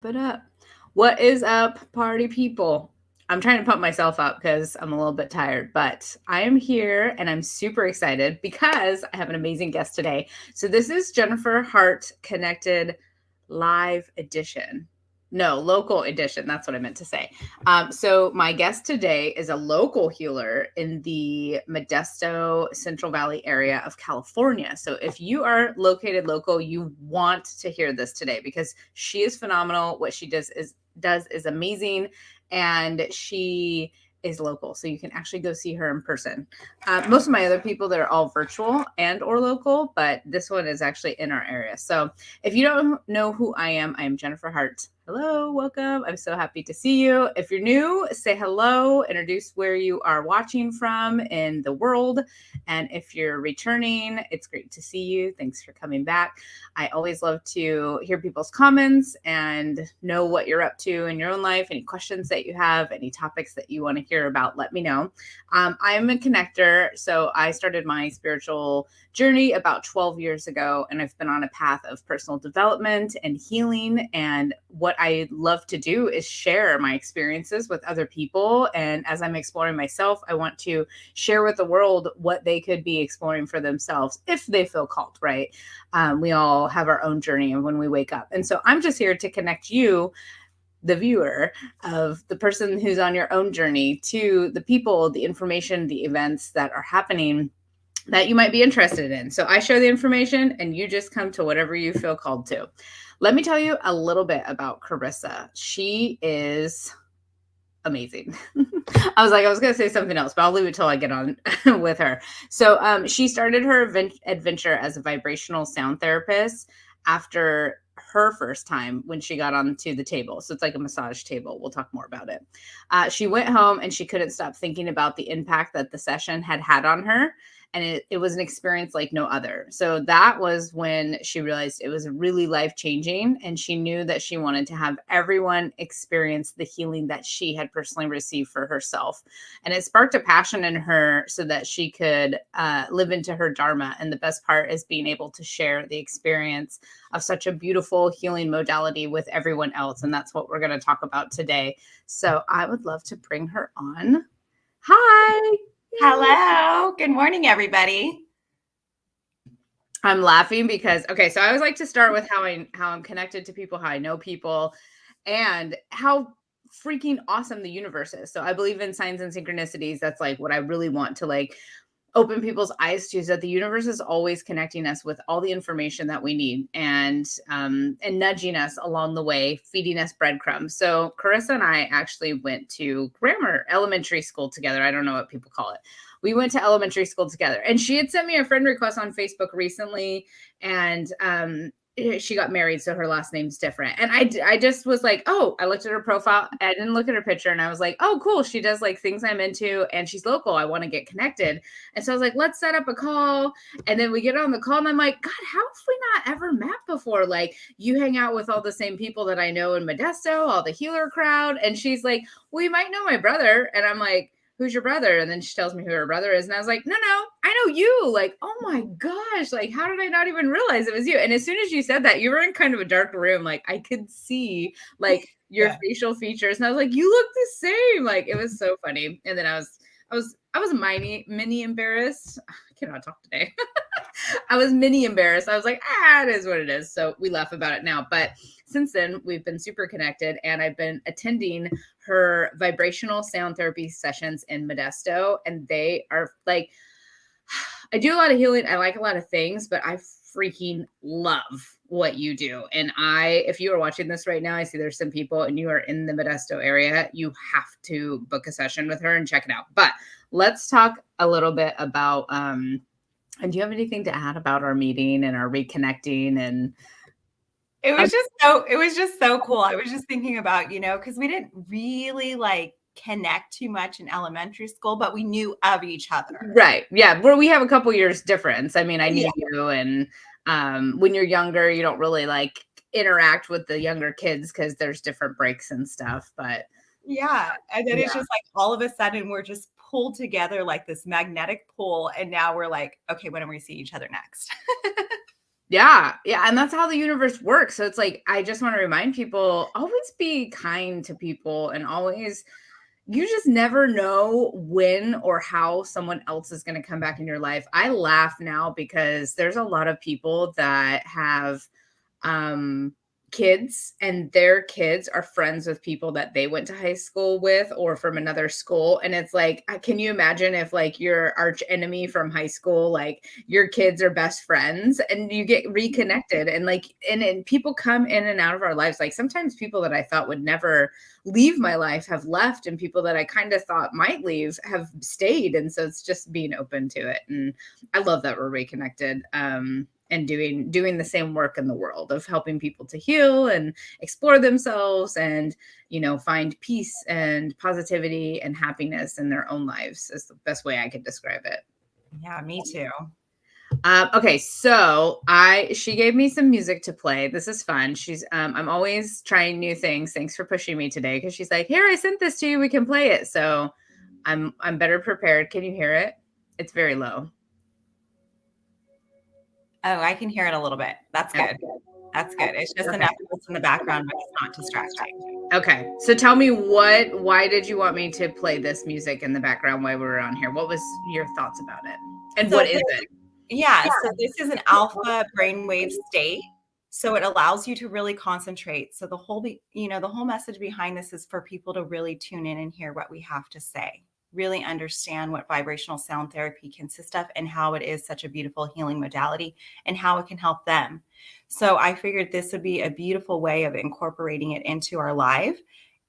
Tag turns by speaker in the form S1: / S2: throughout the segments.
S1: But up. What is up, party people? I'm trying to pump myself up because I'm a little bit tired, but I am here and I'm super excited because I have an amazing guest today. So, this is Jennifer Hart Connected Live Edition. No, local edition. That's what I meant to say. So, my guest today is a local healer in the Modesto Central Valley area of California. So, if you are located local, you want to hear this today because she is phenomenal. What she does is amazing, and she is local, so you can actually go see her in person. Most of my other people, they're all virtual and or local, but this one is actually in our area. So if you don't know who I am Jennifer Hart. Hello, welcome. I'm so happy to see you. If you're new, say hello, introduce where you are watching from in the world. And if you're returning, it's great to see you. Thanks for coming back. I always love to hear people's comments and know what you're up to in your own life. Any questions that you have, any topics that you want to hear about, let me know. I'm a connector. So I started my spiritual journey about 12 years ago, and I've been on a path of personal development and healing. And what I love to do is share my experiences with other people. And as I'm exploring myself, I want to share with the world what they could be exploring for themselves if they feel called, right? We all have our own journey and when we wake up. And so I'm just here to connect you, the viewer, of the person who's on your own journey, to the people, the information, the events that are happening that you might be interested in. So I share the information and you just come to whatever you feel called to. Let me tell you a little bit about Carrisa. She is amazing. I was going to say something else, but I'll leave it till I get on with her. So she started her adventure as a vibrational sound therapist after her first time when she got onto the table. So it's like a massage table. We'll talk more about it. She went home and she couldn't stop thinking about the impact that the session had on her. And it was an experience like no other. So that was when she realized it was really life-changing. And she knew that she wanted to have everyone experience the healing that she had personally received for herself. And it sparked a passion in her so that she could live into her dharma. And the best part is being able to share the experience of such a beautiful healing modality with everyone else. And that's what we're going to talk about today. So I would love to bring her on. Hi.
S2: Hello. Good morning, everybody.
S1: I'm laughing because, okay, so I always like to start with how I'm connected to people, how I know people, and how freaking awesome the universe is. So I believe in signs and synchronicities. That's like what I really want to like open people's eyes to, is that the universe is always connecting us with all the information that we need, and nudging us along the way, feeding us breadcrumbs. So Carrisa and I actually went to elementary school together. I don't know what people call it. We went to elementary school together, and she had sent me a friend request on Facebook recently, and she got married, so her last name's different. And I just was like, oh, I looked at her profile. I didn't look at her picture, and I was like, oh, cool. She does like things I'm into, and she's local. I want to get connected. And so I was like, let's set up a call. And then we get on the call, and I'm like, God, how have we not ever met before? Like, you hang out with all the same people that I know in Modesto, all the healer crowd. And she's like, well, you might know my brother. And I'm like, who's your brother? And then she tells me who her brother is. And I was like, no, I know you. Like, oh my gosh, like, how did I not even realize it was you? And as soon as you said that, you were in kind of a dark room. Like, I could see like your facial features. And I was like, you look the same. Like, it was so funny. And then I was mini embarrassed. I cannot talk today. I was mini embarrassed. I was like, it is what it is. So we laugh about it now. But since then, we've been super connected, and I've been attending her vibrational sound therapy sessions in Modesto. And they are like, I do a lot of healing. I like a lot of things, but I freaking love what you do. And if you are watching this right now, I see there's some people and you are in the Modesto area, you have to book a session with her and check it out. But let's talk a little bit about, and do you have anything to add about our meeting and our reconnecting? And
S2: it was just so cool. I was just thinking about, because we didn't really like connect too much in elementary school, but we knew of each other.
S1: Right. Yeah. Where we have a couple years difference. I mean, I knew you, and when you're younger, you don't really like interact with the younger kids because there's different breaks and stuff. But
S2: yeah. And then it's just like all of a sudden we're just pulled together like this magnetic pull. And now we're like, okay, when are we see each other next?
S1: Yeah. Yeah. And that's how the universe works. So it's like, I just want to remind people, always be kind to people, and always, you just never know when or how someone else is going to come back in your life. I laugh now because there's a lot of people that have um kids, and their kids are friends with people that they went to high school with or from another school, and it's like, can you imagine if like your arch enemy from high school, like your kids are best friends and you get reconnected, and like, and people come in and out of our lives. Like sometimes people that I thought would never leave my life have left, and people that I kind of thought might leave have stayed, and so it's just being open to it. And I love that we're reconnected, and doing the same work in the world of helping people to heal and explore themselves, and find peace and positivity and happiness in their own lives, is the best way I could describe it.
S2: Yeah, me too.
S1: Okay, so she gave me some music to play. This is fun. I'm always trying new things. Thanks for pushing me today, because she's like, here, I sent this to you, we can play it. So I'm better prepared. Can you hear it? It's very low.
S2: Oh, I can hear it a little bit. That's good. That's good. It's just enough that's in the background, but it's not distracting.
S1: Okay. So tell me, why did you want me to play this music in the background while we were on here? What was your thoughts about it? And what is it?
S2: Yeah, so this is an alpha brainwave state. So it allows you to really concentrate. So the whole message behind this is for people to really tune in and hear what we have to say, really understand what vibrational sound therapy consists of and how it is such a beautiful healing modality and how it can help them. So I figured this would be a beautiful way of incorporating it into our life.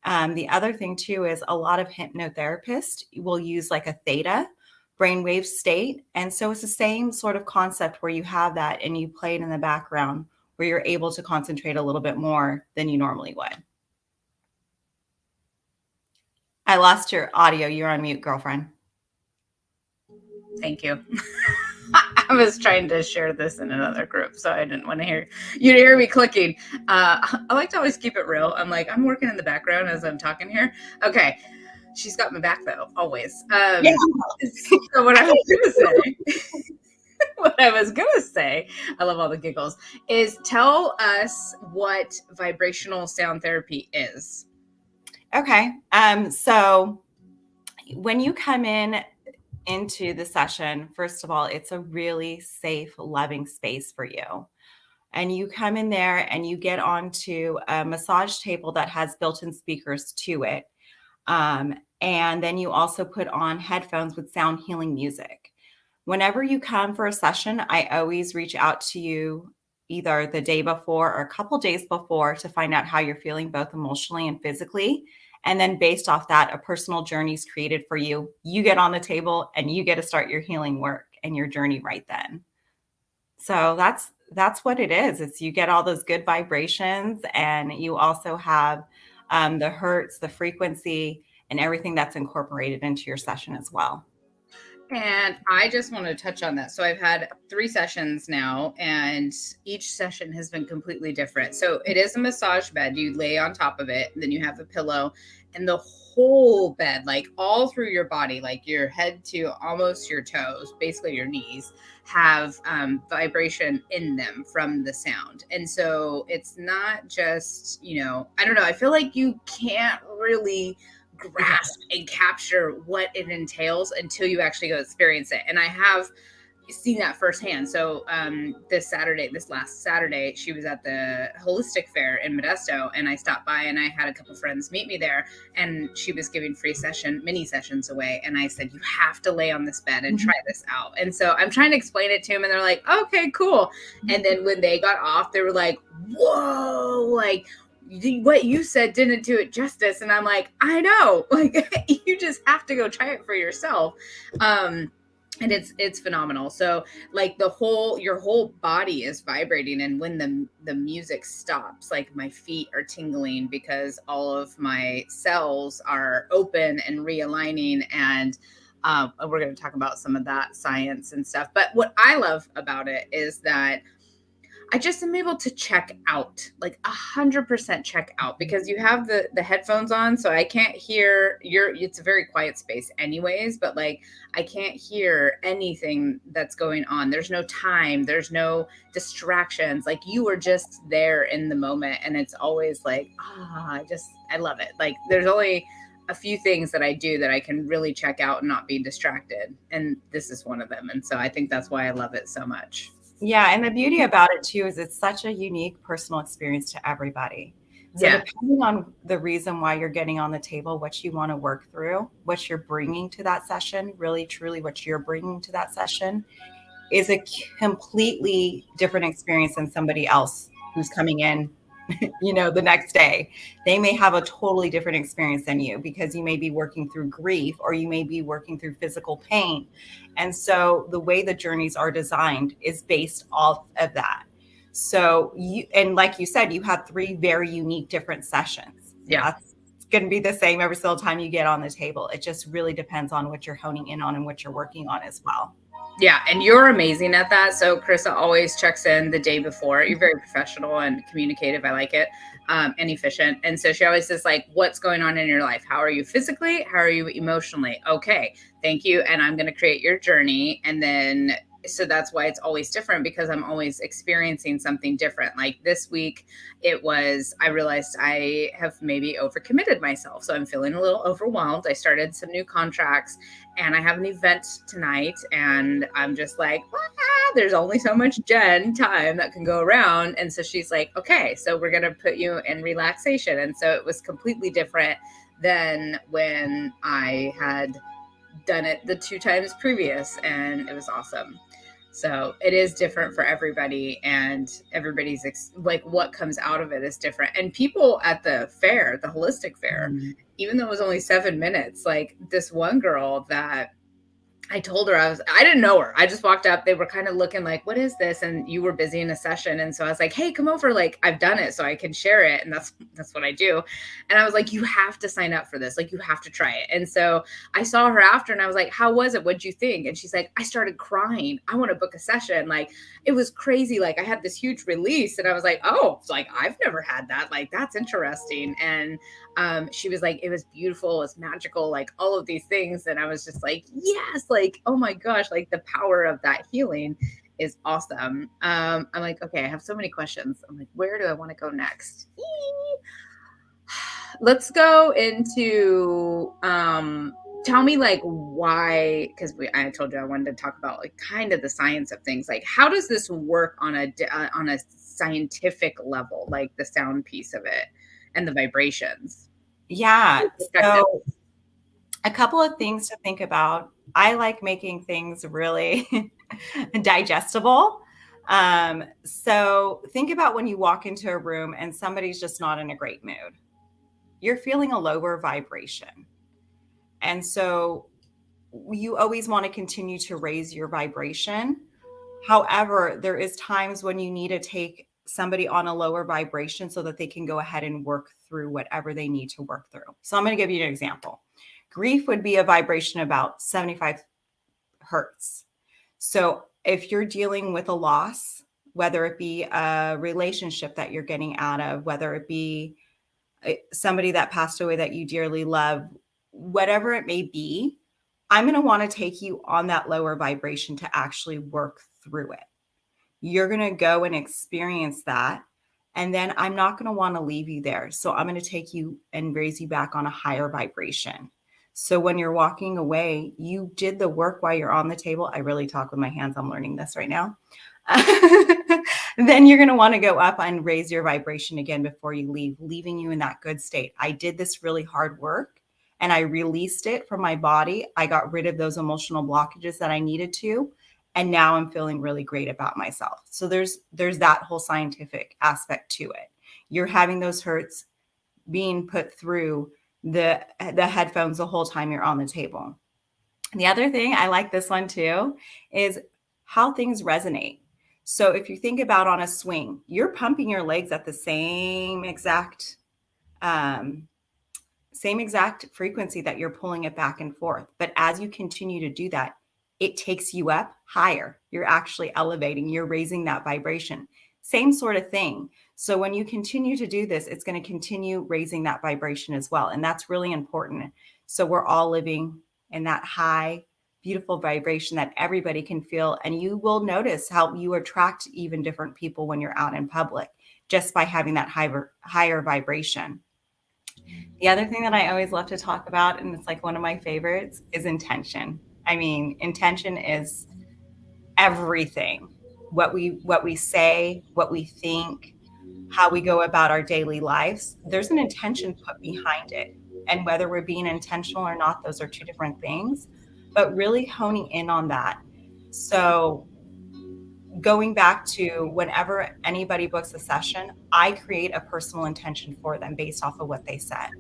S2: The other thing too is a lot of hypnotherapists will use like a theta brainwave state. And so it's the same sort of concept where you have that and you play it in the background where you're able to concentrate a little bit more than you normally would. I lost your audio. You're on mute, girlfriend.
S1: Thank you. I was trying to share this in another group, so I didn't want to hear you to hear me clicking. I like to always keep it real. I'm like, I'm working in the background as I'm talking here. Okay. She's got my back though, always.
S2: Yeah.
S1: So what I was gonna say, I love all the giggles, is tell us what vibrational sound therapy is.
S2: Okay. So when you come into the session, first of all, it's a really safe, loving space for you. And you come in there and you get onto a massage table that has built-in speakers to it. And then you also put on headphones with sound healing music. Whenever you come for a session, I always reach out to you either the day before or a couple days before to find out how you're feeling, both emotionally and physically. And then based off that, a personal journey is created for you. You get on the table and you get to start your healing work and your journey right then. So that's what it is. It's you get all those good vibrations, and you also have the hertz, the frequency, and everything that's incorporated into your session as well.
S1: And I just want to touch on that. So I've had 3 sessions now, and each session has been completely different. So it is a massage bed. You lay on top of it, and then you have a pillow, and the whole bed, like all through your body, like your head to almost your toes, basically your knees, have vibration in them from the sound. And so it's not just, I don't know, I feel like you can't really grasp and capture what it entails until you actually go experience it. And I have seen that firsthand. So this last Saturday, she was at the holistic fair in Modesto, and I stopped by and I had a couple friends meet me there, and she was giving mini sessions away. And I said, you have to lay on this bed and try this out. And so I'm trying to explain it to them, and they're like, okay, cool. And then when they got off, they were like, whoa, like, what you said didn't do it justice. And I'm like, I know, like, you just have to go try it for yourself. And it's phenomenal. So like your whole body is vibrating, and when the music stops, like my feet are tingling because all of my cells are open and realigning. And we're going to talk about some of that science and stuff. But what I love about it is that I just am able to check out, like 100% check out, because you have the headphones on, so I can't hear it's a very quiet space anyways, but like I can't hear anything that's going on. There's no time, there's no distractions. Like you are just there in the moment, and it's always like, I love it. Like there's only a few things that I do that I can really check out and not be distracted, and this is one of them. And so I think that's why I love it so much.
S2: Yeah. And the beauty about it too is it's such a unique personal experience to everybody. So
S1: Yeah.
S2: depending on the reason why you're getting on the table, what you want to work through, what you're bringing to that session, really truly what you're bringing to that session is a completely different experience than somebody else who's coming in, the next day. They may have a totally different experience than you because you may be working through grief or you may be working through physical pain. And so the way the journeys are designed is based off of that. So and like you said, you had 3 very unique different sessions.
S1: Yeah.
S2: That's going to be the same every single time you get on the table. It just really depends on what you're honing in on and what you're working on as well.
S1: Yeah, and you're amazing at that. So Carissa always checks in the day before. You're very professional and communicative. I like it, and efficient. And so she always says, like, what's going on in your life? How are you physically? How are you emotionally? Okay, thank you. And I'm going to create your journey. And then, so that's why it's always different, because I'm always experiencing something different. Like this week, I realized I have maybe overcommitted myself. So I'm feeling a little overwhelmed. I started some new contracts and I have an event tonight, and I'm just like, there's only so much Jen time that can go around. And so she's like, okay, so we're going to put you in relaxation. And so it was completely different than when I had done it the 2 times previous, and it was awesome. So it is different for everybody, and everybody's like what comes out of it is different. And people at the fair, the holistic fair, even though it was only 7 minutes, like this one girl that I told her I didn't know her. I just walked up. They were kind of looking like, what is this? And you were busy in a session. And so I was like, hey, come over. Like I've done it so I can share it. And that's what I do. And I was like, you have to sign up for this. Like you have to try it. And so I saw her after and I was like, how was it? What'd you think? And she's like, I started crying. I want to book a session. Like it was crazy. Like I had this huge release and I was like, oh, it's like, I've never had that. Like that's interesting. And she was like, it was beautiful, it was magical, like all of these things. And I was just like, yes, like, oh my gosh, like the power of that healing is awesome. I'm like, okay, I have so many questions. I'm like, where do I want to go next? Let's go into tell me like why, because I told you I wanted to talk about like kind of the science of things. Like how does this work on a scientific level, like the sound piece of it and the vibrations?
S2: Yeah. So a couple of things to think about. I like making things really digestible. So think about when you walk into a room and somebody's just not in a great mood. You're feeling a lower vibration. And so you always want to continue to raise your vibration. However, there is times when you need to take somebody on a lower vibration so that they can go ahead and work through whatever they need to work through. So I'm going to give you an example. Grief would be a vibration about 75 hertz. So if you're dealing with a loss, whether it be a relationship that you're getting out of, whether it be somebody that passed away that you dearly love, whatever it may be, I'm going to want to take you on that lower vibration to actually work through it. You're going to go and experience that. And then I'm not going to want to leave you there. So I'm going to take you and raise you back on a higher vibration. So when you're walking away, you did the work while you're on the table. I really talk with my hands. I'm learning this right now. Then you're going to want to go up and raise your vibration again before you leave, leaving you in that good state. I did this really hard work and I released it from my body. I got rid of those emotional blockages that I needed to. And now I'm feeling really great about myself. So there's that whole scientific aspect to it. You're having those hertz being put through the headphones the whole time you're on the table. The other thing, I like this one too, is how things resonate. So if you think about on a swing, you're pumping your legs at the same exact frequency that you're pulling it back and forth. But as you continue to do that, it takes you up higher. You're actually elevating, you're raising that vibration. Same sort of thing. So when you continue to do this, it's going to continue raising that vibration as well. And that's really important. So we're all living in that high, beautiful vibration that everybody can feel. And you will notice how you attract even different people when you're out in public just by having that higher vibration. The other thing that I always love to talk about, and it's like one of my favorites, is intention. I mean, intention is everything. What we say, what we think, how we go about our daily lives, there's an intention put behind it. And whether we're being intentional or not, those are two different things, but really honing in on that. So going back to whenever anybody books a session, I create a personal intention for them based off of what they said.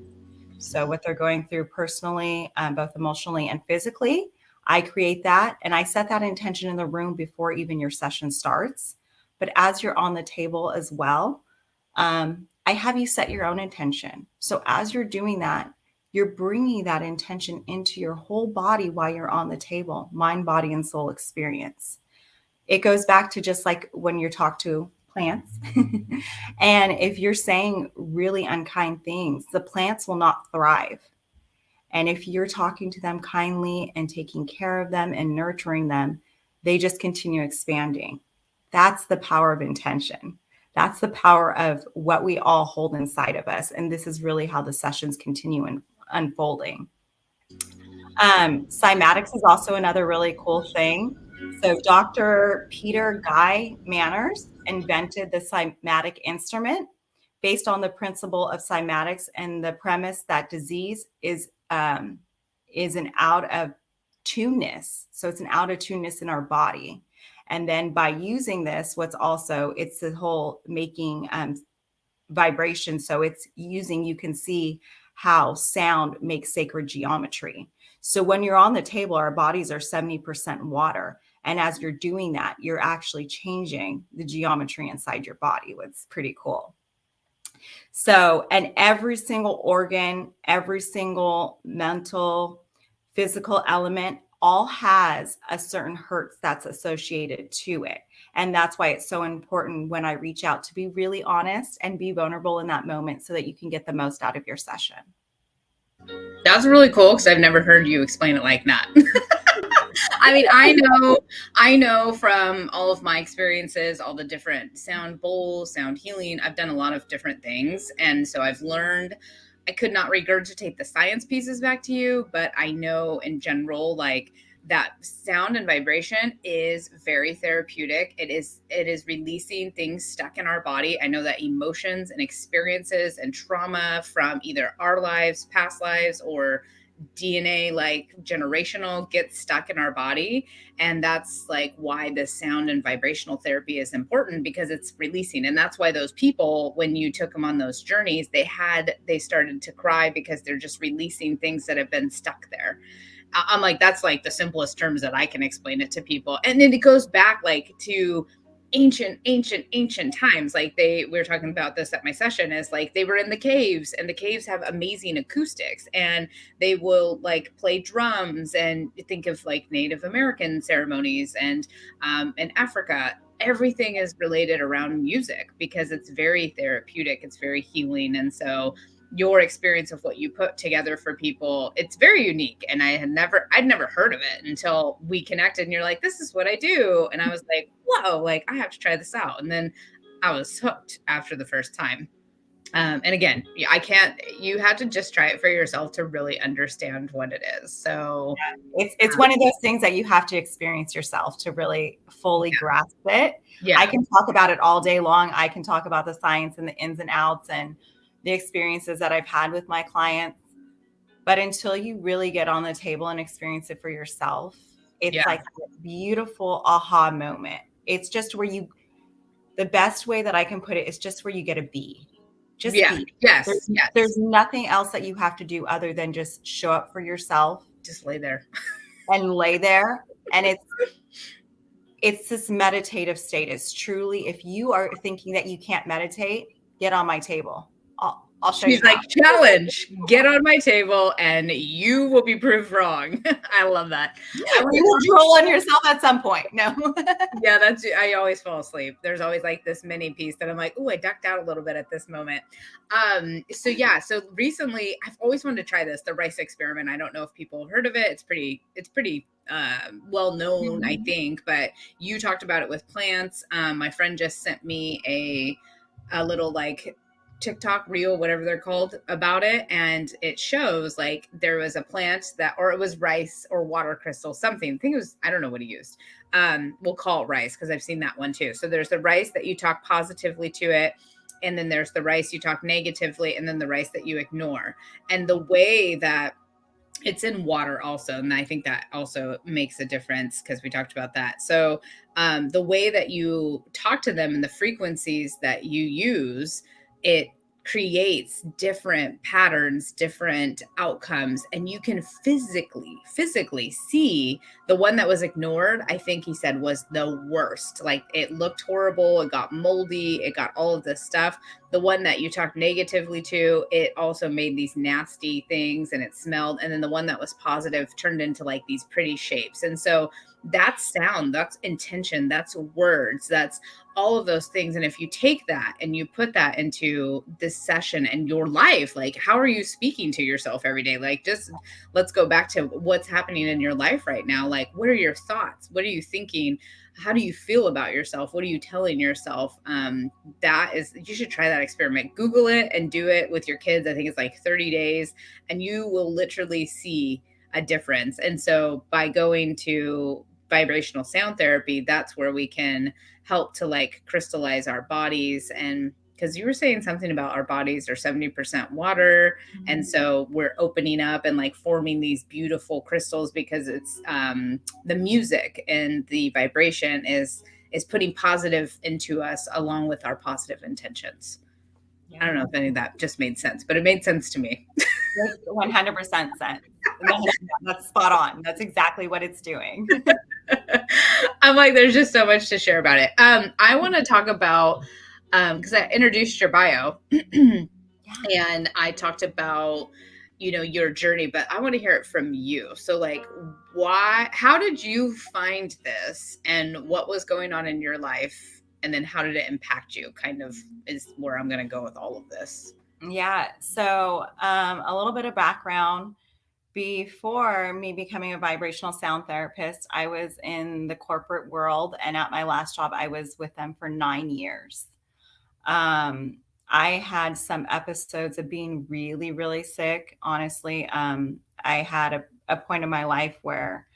S2: So what they're going through personally, both emotionally and physically, I create that and I set that intention in the room before even your session starts. But as you're on the table as well, I have you set your own intention. So as you're doing that, you're bringing that intention into your whole body while you're on the table, mind, body, and soul experience. It goes back to just like when you talk to plants. And if you're saying really unkind things, the plants will not thrive. And if you're talking to them kindly and taking care of them and nurturing them, they just continue expanding. That's the power of intention. That's the power of what we all hold inside of us. And this is really how the sessions continue unfolding. Cymatics is also another really cool thing. So Dr. Peter Guy Manners invented the cymatic instrument based on the principle of cymatics and the premise that disease is an out of tuneness. So it's an out of tuneness in our body. And then by using this, it's the whole making vibration. So it's using, you can see how sound makes sacred geometry. So when you're on the table, our bodies are 70% water. And as you're doing that, you're actually changing the geometry inside your body, which is pretty cool. So, and every single organ, every single mental, physical element all has a certain hertz that's associated to it. And that's why it's so important when I reach out to be really honest and be vulnerable in that moment so that you can get the most out of your session.
S1: That's really cool because I've never heard you explain it like that. I mean, I know from all of my experiences, all the different sound bowls, sound healing, I've done a lot of different things. And so I've learned, I could not regurgitate the science pieces back to you, but I know in general, like that sound and vibration is very therapeutic. It is releasing things stuck in our body. I know that emotions and experiences and trauma from either our lives, past lives, or DNA, like generational, gets stuck in our body. And that's like why the sound and vibrational therapy is important, because it's releasing. And that's why those people, when you took them on those journeys, they started to cry because they're just releasing things that have been stuck there. I'm like, that's like the simplest terms that I can explain it to people. And then it goes back like to ancient times. Like we were talking about this at my session, is like they were in the caves, and the caves have amazing acoustics, and they will like play drums, and think of like Native American ceremonies and in Africa, everything is related around music because it's very therapeutic, it's very healing. And so your experience of what you put together for people, it's very unique. And I'd never heard of it until we connected, and you're like, this is what I do. And I was like, whoa, like I have to try this out. And then I was hooked after the first time. And again, you had to just try it for yourself to really understand what it is. So
S2: it's one of those things that you have to experience yourself to really fully grasp it.
S1: Yeah.
S2: I can talk about it all day long. I can talk about the science and the ins and outs and the experiences that I've had with my clients. But until you really get on the table and experience it for yourself, it's like a beautiful aha moment. It's just the best way that I can put it is just where you get to be. Just be.
S1: Yes.
S2: There's nothing else that you have to do other than just show up for yourself.
S1: Just lay there.
S2: And lay there. And it's this meditative state. It's truly, if you are thinking that you can't meditate, get on my table. I'll show
S1: She's
S2: you
S1: like,
S2: how.
S1: challenge, get on my table and you will be proved wrong. I love that.
S2: You will drool on yourself at some point. No.
S1: Yeah, I always fall asleep. There's always like this mini piece that I'm like, oh, I ducked out a little bit at this moment. So recently I've always wanted to try this, the rice experiment. I don't know if people have heard of it. It's pretty well known, I think, but you talked about it with plants. My friend just sent me a little like TikTok reel, whatever they're called, about it. And it shows like there was a plant that, or it was rice or water crystal, something. I think it was, I don't know what he used. We'll call it rice because I've seen that one too. So there's the rice that you talk positively to it. And then there's the rice you talk negatively, and then the rice that you ignore. And the way that it's in water also, and I think that also makes a difference because we talked about that. So the way that you talk to them and the frequencies that you use, it creates different patterns, different outcomes, and you can physically see the one that was ignored. I think he said was the worst. Like it looked horrible, it got moldy, it got all of this stuff. The one that you talked negatively to, it also made these nasty things and it smelled. And then the one that was positive turned into like these pretty shapes. And so that's sound, that's intention, that's words, that's all of those things. And if you take that and you put that into this session and your life, like how are you speaking to yourself every day? Like just let's go back to what's happening in your life right now. Like what are your thoughts? What are you thinking? How do you feel about yourself? What are you telling yourself? You should try that experiment. Google it and do it with your kids. I think it's like 30 days and you will literally see a difference. And so by going to vibrational sound therapy, that's where we can help to like crystallize our bodies. And because you were saying something about our bodies are 70% water. And so we're opening up and like forming these beautiful crystals because it's the music and the vibration is putting positive into us along with our positive intentions. I don't know if any of that just made sense, but it made sense to me.
S2: 100% sense. That's spot on. That's exactly what it's doing.
S1: I'm like, there's just so much to share about it. I want to talk about, because I introduced your bio and I talked about, your journey, but I want to hear it from you. So like, how did you find this and what was going on in your life? And then how did it impact you kind of is where I'm going to go with all of this.
S2: Yeah. So a little bit of background. Before me becoming a vibrational sound therapist, I was in the corporate world. And at my last job, I was with them for 9 years. I had some episodes of being really, really sick. Honestly, I had a point in my life where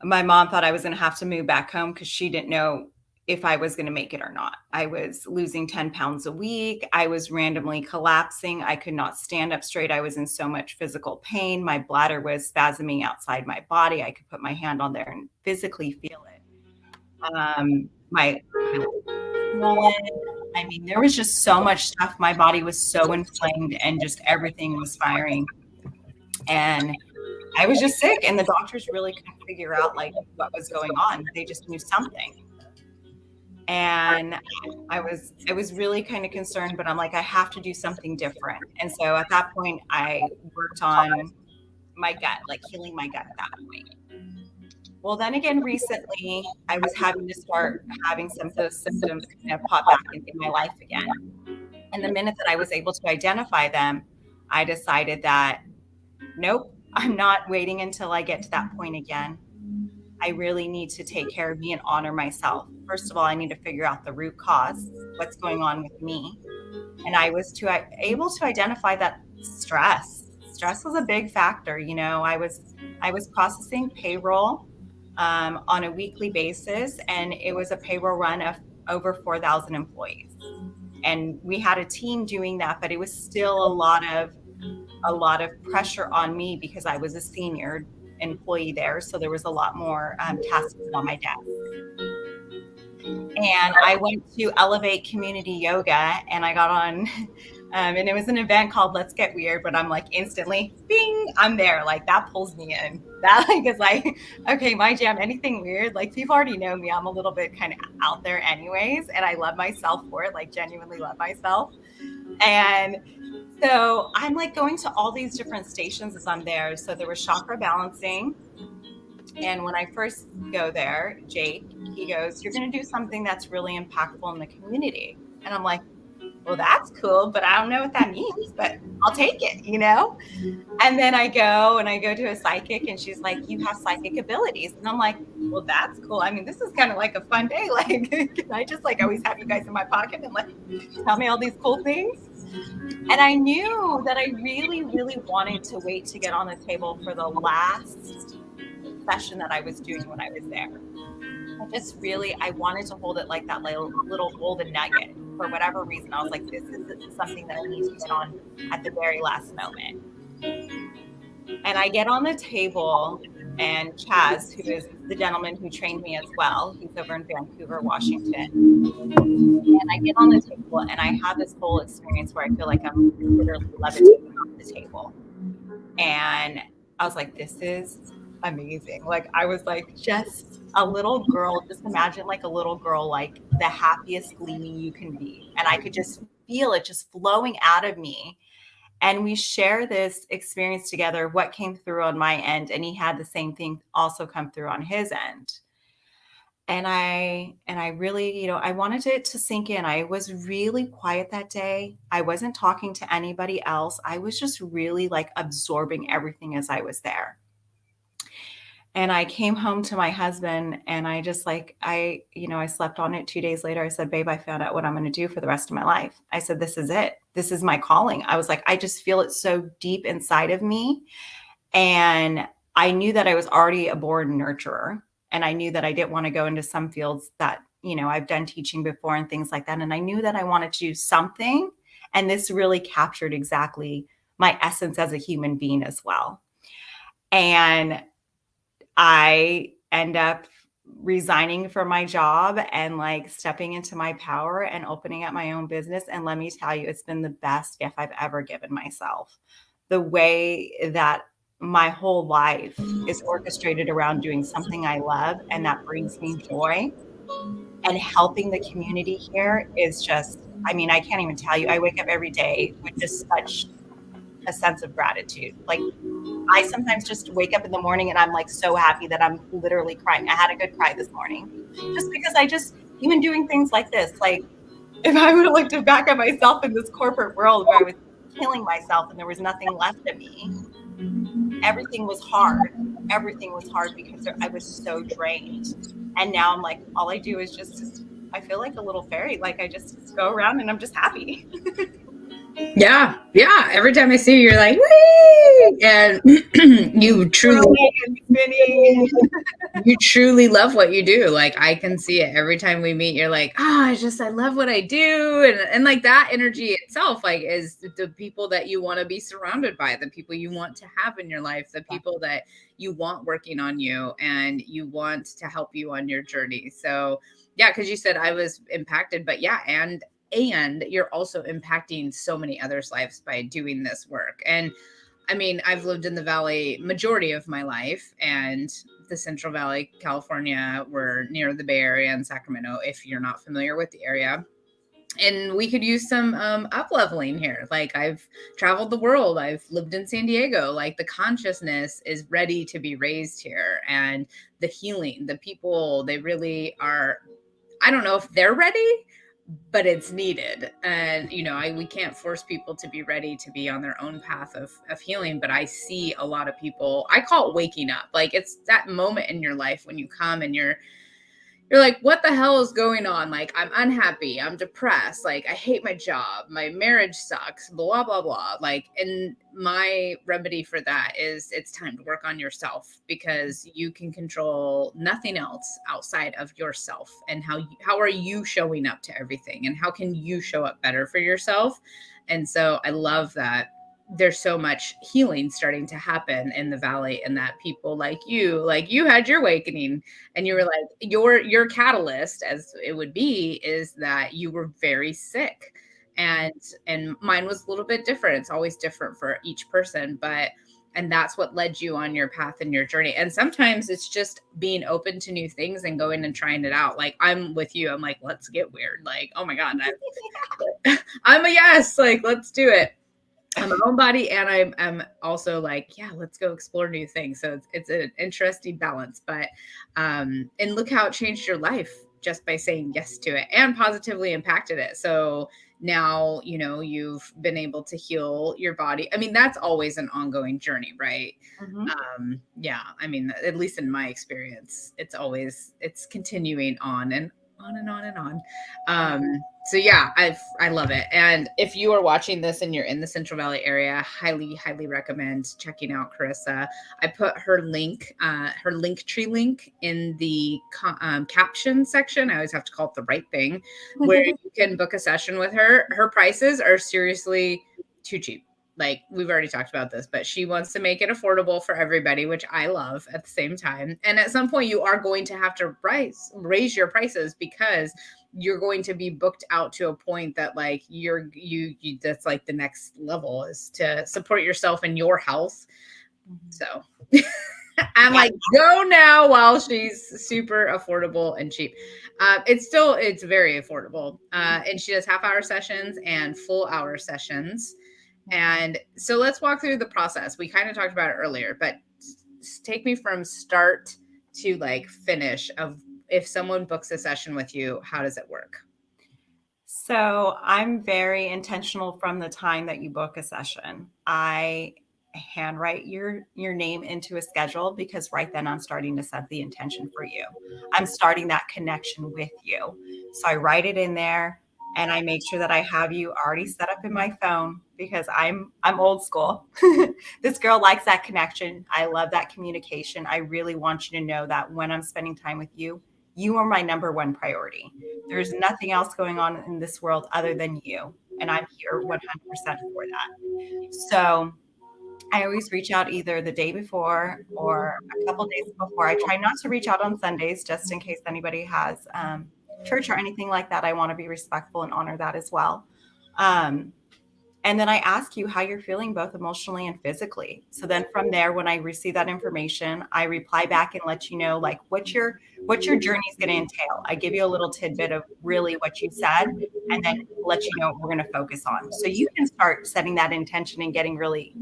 S2: my mom thought I was going to have to move back home because she didn't know if I was going to make it or not. I was losing 10 pounds a week. I was randomly collapsing. I could not stand up straight. I was in so much physical pain. My bladder was spasming outside my body. I could put my hand on there and physically feel it. My swollen. I mean, there was just so much stuff. My body was so inflamed and just everything was firing. And I was just sick. And the doctors really couldn't figure out like what was going on. They just knew something. And I was really kind of concerned, but I'm like, I have to do something different. And so at that point, I worked on my gut, like healing my gut at that point. Well, then again, recently, I was having to start having some of those symptoms kind of pop back into my life again. And the minute that I was able to identify them, I decided that, nope, I'm not waiting until I get to that point again. I really need to take care of me and honor myself. First of all, I need to figure out the root cause, what's going on with me. And I was able to identify that stress. Stress was a big factor. I was processing payroll on a weekly basis, and it was a payroll run of over 4,000 employees. And we had a team doing that, but it was still a lot of pressure on me because I was a senior employee there. So there was a lot more tasks on my desk. And I went to Elevate Community Yoga and I got on, and it was an event called Let's Get Weird, but I'm like instantly, bing, I'm there. Like that pulls me in. That like is like, okay, my jam, anything weird. Like people already know me. I'm a little bit kind of out there anyways. And I love myself for it, like genuinely love myself. And so I'm like going to all these different stations as I'm there. So there was chakra balancing. And when I first go there, Jake, he goes, "You're going to do something that's really impactful in the community." And I'm like, "Well, that's cool, but I don't know what that means, but I'll take it, you know?" And then I go to a psychic and she's like, "You have psychic abilities." And I'm like, "Well, that's cool. I mean, this is kind of like a fun day. Like, can I just like always have you guys in my pocket and like tell me all these cool things?" And I knew that I really, really wanted to wait to get on the table for the last session that I was doing when I was there. I wanted to hold it like that little golden nugget for whatever reason. I was like, this is something that I need to get on at the very last moment. And I get on the table, and Chaz, who is the gentleman who trained me as well, he's over in Vancouver, Washington. And I get on the table and I have this whole experience where I feel like I'm literally levitating off the table. And I was like, this is amazing. Like, I was like, just a little girl, just imagine like a little girl, like the happiest gleaming you can be. And I could just feel it just flowing out of me. And we share this experience together, what came through on my end. And he had the same thing also come through on his end. And I really, I wanted it to sink in. I was really quiet that day. I wasn't talking to anybody else. I was just really like absorbing everything as I was there. And I came home to my husband and I just like, I slept on it 2 days later. I said, "Babe, I found out what I'm going to do for the rest of my life." I said, "This is it. This is my calling." I was like, I just feel it so deep inside of me. And I knew that I was already a born nurturer. And I knew that I didn't want to go into some fields that, I've done teaching before and things like that. And I knew that I wanted to do something. And this really captured exactly my essence as a human being as well. And I end up resigning from my job and like stepping into my power and opening up my own business. And let me tell you, it's been the best gift I've ever given myself. The way that my whole life is orchestrated around doing something I love and that brings me joy, and helping the community here is just, I mean, I can't even tell you. I wake up every day with just such a sense of gratitude. Like, I sometimes just wake up in the morning and I'm like so happy that I'm literally crying. I had a good cry this morning just because even doing things like this, like if I would have looked back at myself in this corporate world where I was killing myself and there was nothing left of me, everything was hard. Everything was hard because I was so drained. And now I'm like, all I do is I feel like a little fairy. Like I just go around and I'm just happy.
S1: Yeah. Every time I see you, you're like, wee! And you truly love what you do. Like, I can see it every time we meet. You're like, I love what I do. And like that energy itself, like, is the people that you want to be surrounded by, the people you want to have in your life, the people that you want working on you and you want to help you on your journey. So yeah, because you said I was impacted, but yeah, and you're also impacting so many others' lives by doing this work. And I mean, I've lived in the Valley majority of my life, and the Central Valley, California. We're near the Bay Area and Sacramento, if you're not familiar with the area. And we could use some up leveling here. Like, I've traveled the world. I've lived in San Diego. Like, the consciousness is ready to be raised here, and the healing, the people, they really are. I don't know if they're ready, but it's needed. And we can't force people to be ready to be on their own path of healing, but I see a lot of people, I call it waking up. Like, it's that moment in your life when you come and you're like, what the hell is going on? Like, I'm unhappy, I'm depressed, like, I hate my job, my marriage sucks, blah blah blah. Like, and my remedy for that is it's time to work on yourself, because you can control nothing else outside of yourself. And how are you showing up to everything, and how can you show up better for yourself? And so I love that there's so much healing starting to happen in the Valley, and that people like you had your awakening, and you were like, your catalyst, as it would be, is that you were very sick, and mine was a little bit different. It's always different for each person, but And that's what led you on your path and your journey. And sometimes it's just being open to new things and going and trying it out. Like, I'm with you. I'm like, let's get weird. Like, oh my God, I'm a yes. Like, let's do it. I'm a homebody, and I'm also like, yeah, let's go explore new things. So it's an interesting balance. But and look how it changed your life just by saying yes to it and positively impacted it. So now, you know, you've been able to heal your body. I mean, that's always an ongoing journey, right?
S2: Mm-hmm.
S1: Yeah, I mean, at least in my experience, it's continuing on and on and on and on. So yeah, I love it. And if you are watching this and you're in the Central Valley area, highly recommend checking out Carrisa. I put her link, her Linktree link in the caption section. I always have to call it the right thing, where you can book a session with her. Her prices are seriously too cheap. Like, we've already talked about this, but she wants to make it affordable for everybody, which I love at the same time. And at some point you are going to have to raise your prices, because you're going to be booked out to a point that, like, you that's like the next level, is to support yourself and your health. So I'm like, go now while she's super affordable and cheap. It's very affordable. And she does half-hour sessions and full-hour sessions. And so let's walk through the process. We kind of talked about it earlier, but take me from start to like finish of, if someone books a session with you, how does it work?
S2: So I'm very intentional from the time that you book a session. I handwrite your name into a schedule, because right then I'm starting to set the intention for you. I'm starting that connection with you. So I write it in there, and I make sure that I have you already set up in my phone, because I'm old school. This girl likes that connection. I love that communication. I really want you to know that when I'm spending time with you, you are my number one priority. There's nothing else going on in this world other than you. And I'm here 100% for that. So I always reach out either the day before or a couple days before. I try not to reach out on Sundays, just in case anybody has church or anything like that. I want to be respectful and honor that as well. And then I ask you how you're feeling, both emotionally and physically. So then from there, when I receive that information, I reply back and let you know, like, what your journey is going to entail. I give you a little tidbit of really what you said, and then let you know what we're going to focus on. So you can start setting that intention and getting really,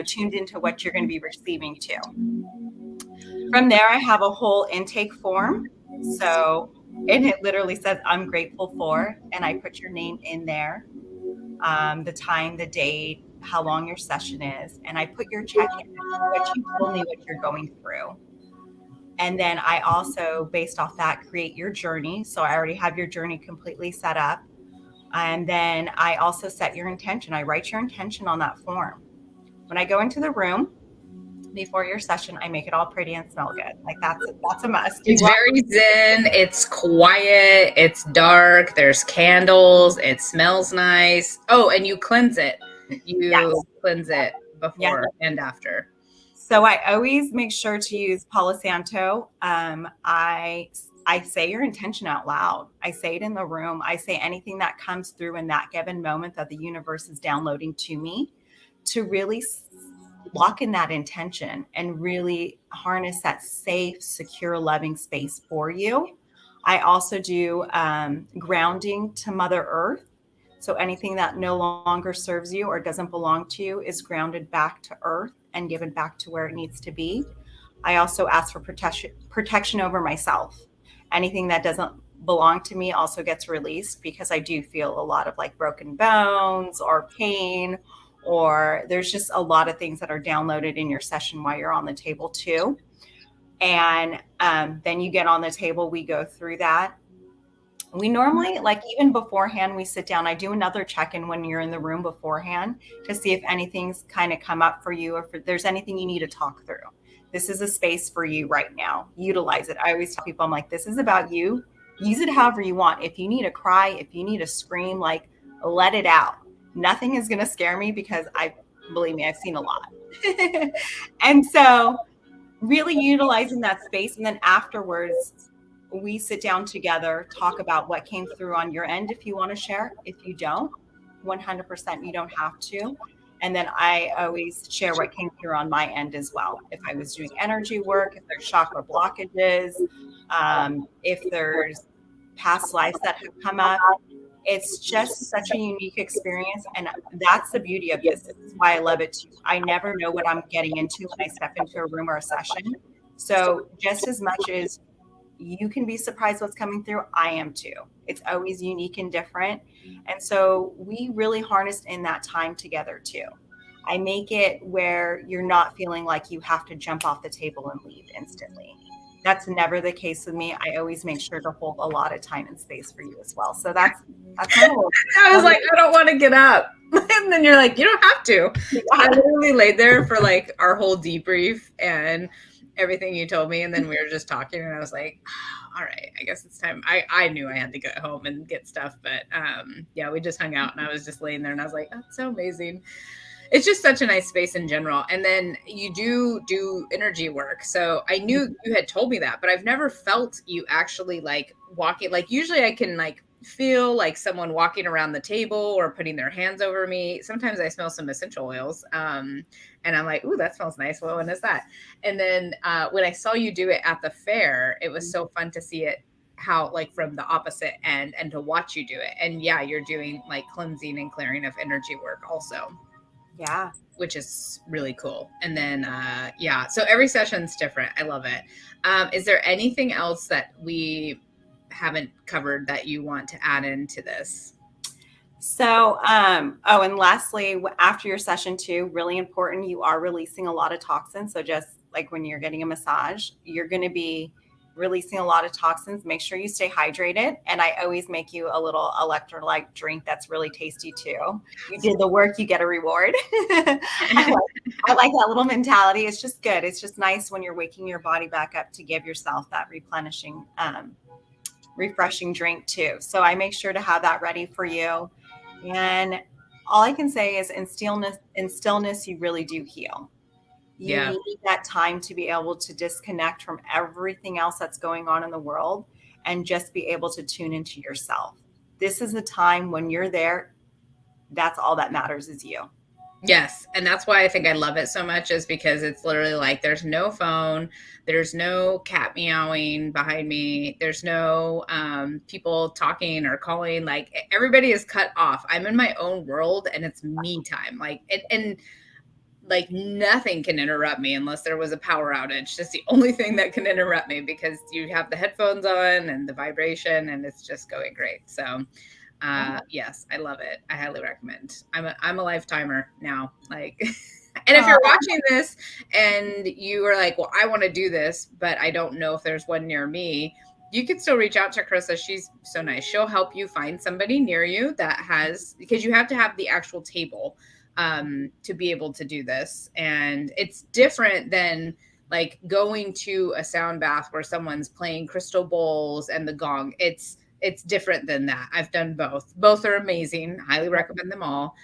S2: tuned into what you're going to be receiving too. From there, I have a whole intake form. So, and it literally says, I'm grateful for, and I put your name in there. The time, the date, how long your session is, and I put your check-in, what you told me, what you're going through. And then I also, based off that, create your journey. So I already have your journey completely set up. And then I also set your intention. I write your intention on that form. When I go into the room before your session, I make it all pretty and smell good. Like, that's a must.
S1: It's very zen. It's quiet. It's dark. There's candles. It smells nice. Oh, and you cleanse it. You cleanse it before and after.
S2: So I always make sure to use Palo Santo. I say your intention out loud. I say it in the room. I say anything that comes through in that given moment that the universe is downloading to me, to really lock in that intention and really harness that safe, secure, loving space for you. I also do grounding to Mother Earth. So anything that no longer serves you or doesn't belong to you is grounded back to Earth and given back to where it needs to be. I also ask for protection over myself. Anything that doesn't belong to me also gets released, because I do feel a lot of like broken bones or pain, or there's just a lot of things that are downloaded in your session while you're on the table too. And then you get on the table, we go through that. We normally, like, even beforehand, we sit down. I do another check-in when you're in the room beforehand to see if anything's kind of come up for you, or if there's anything you need to talk through. This is a space for you right now. Utilize it. I always tell people, I'm like, this is about you. Use it however you want. If you need to cry, if you need to scream, like, let it out. Nothing is going to scare me, because believe me, I've seen a lot. And so really utilizing that space. And then afterwards, we sit down together, talk about what came through on your end if you want to share. If you don't, 100% you don't have to. And then I always share what came through on my end as well. If I was doing energy work, if there's chakra blockages, if there's past lives that have come up. It's just such a unique experience. And that's the beauty of this. This is why I love it too. I never know what I'm getting into when I step into a room or a session. So just as much as you can be surprised what's coming through, I am too. It's always unique and different. And so we really harnessed in that time together too. I make it where you're not feeling like you have to jump off the table and leave instantly. That's never the case with me. I always make sure to hold a lot of time and space for you as well. So that's my whole.
S1: I was like, I don't want to get up. And then you're like, you don't have to. Yeah. I literally laid there for like our whole debrief and everything you told me. And then we were just talking and I was like, oh, all right, I guess it's time. I knew I had to get home and get stuff. But yeah, we just hung out and I was just laying there and I was like, oh, that's so amazing. It's just such a nice space in general. And then you do energy work. So I knew you had told me that, but I've never felt you actually like walking. Like usually I can like feel like someone walking around the table or putting their hands over me. Sometimes I smell some essential oils. And I'm like, ooh, that smells nice. Well, when is that? And then when I saw you do it at the fair, it was so fun to see it how like from the opposite end and to watch you do it. And yeah, you're doing like cleansing and clearing of energy work also.
S2: Yeah.
S1: Which is really cool. And then, yeah, so every session's different. I love it. Is there anything else that we haven't covered that you want to add into this?
S2: So, and lastly, after your session too, really important, you are releasing a lot of toxins. So just like when you're getting a massage, you're going to be releasing a lot of toxins. Make sure you stay hydrated. And I always make you a little electrolyte drink that's really tasty too. You did the work, you get a reward. I like that little mentality. It's just good. It's just nice when you're waking your body back up to give yourself that replenishing, refreshing drink too. So I make sure to have that ready for you. And all I can say is in stillness, you really do heal. You need that time to be able to disconnect from everything else that's going on in the world and just be able to tune into yourself. This is a time when you're there. That's all that matters is you.
S1: Yes. And that's why I think I love it so much is because it's literally like there's no phone. There's no cat meowing behind me. There's no people talking or calling. Like everybody is cut off. I'm in my own world and it's me time. Like, and like nothing can interrupt me unless there was a power outage. That's the only thing that can interrupt me because you have the headphones on and the vibration and it's just going great. So yes, I love it. I highly recommend. I'm a lifetimer now. Like, and if you're watching this and you are like, well, I want to do this, but I don't know if there's one near me, you could still reach out to Carrisa. She's so nice. She'll help you find somebody near you that has, because you have to have the actual table to be able to do this. And it's different than like going to a sound bath where someone's playing crystal bowls and the gong. It's different than that. I've done both. Both are amazing. Highly recommend them all.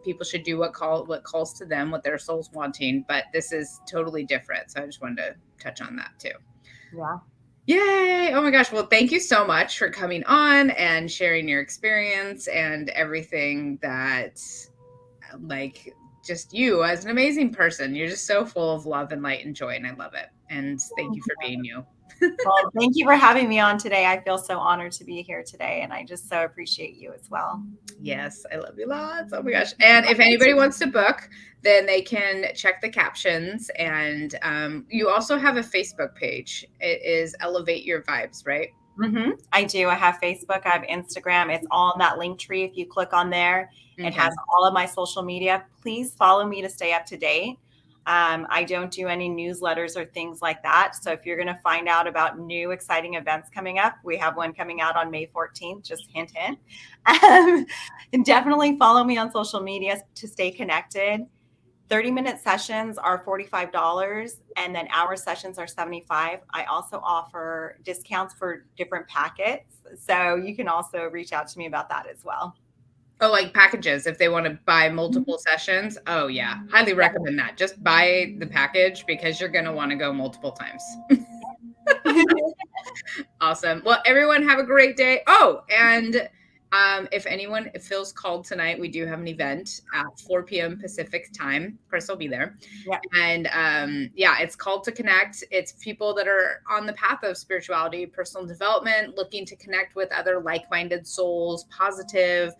S1: People should do what calls to them, what their soul's wanting, but this is totally different. So I just wanted to touch on that too.
S2: Yeah.
S1: Yay. Oh my gosh. Well, thank you so much for coming on and sharing your experience and everything that like just you as an amazing person. You're just so full of love and light and joy, and I love it. And thank you for being you.
S2: Well, thank you for having me on today. I feel so honored to be here today, and I just so appreciate you as well.
S1: Yes, I love you lots. Oh my gosh. And if anybody wants to book, then they can check the captions. And you also have a Facebook page. It is Elevate Your Vibes, right?
S2: Mm-hmm. I do. I have Facebook. I have Instagram. It's all in that link tree. If you click on there, it has all of my social media. Please follow me to stay up to date. I don't do any newsletters or things like that. So if you're going to find out about new exciting events coming up, we have one coming out on May 14th, just hint, hint. And definitely follow me on social media to stay connected. 30-minute sessions are $45 and then hour sessions are $75. I also offer discounts for different packets. So you can also reach out to me about that as well.
S1: Oh, like packages, if they want to buy multiple sessions. Oh yeah. Highly recommend that. Just buy the package because you're going to want to go multiple times. Awesome. Well, everyone have a great day. Oh, and If anyone feels called tonight, we do have an event at 4 p.m. Pacific time. Chris will be there.
S2: Yeah.
S1: And yeah, it's called to connect. It's people that are on the path of spirituality, personal development, looking to connect with other like-minded souls, positive.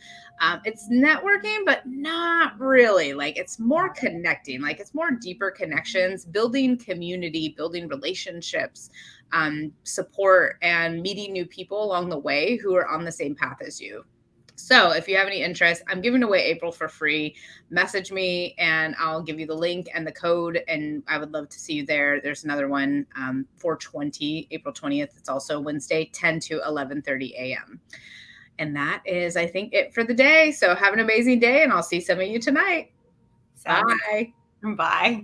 S1: It's networking, but not really. Like it's more connecting, like it's more deeper connections, building community, building relationships, support, and meeting new people along the way who are on the same path as you. So if you have any interest, I'm giving away April for free. Message me and I'll give you the link and the code. And I would love to see you there. There's another one for April 20th. It's also Wednesday, 10 to 11:30 a.m. And that is, I think, it for the day. So have an amazing day and I'll see some of you tonight. Bye.
S2: Bye.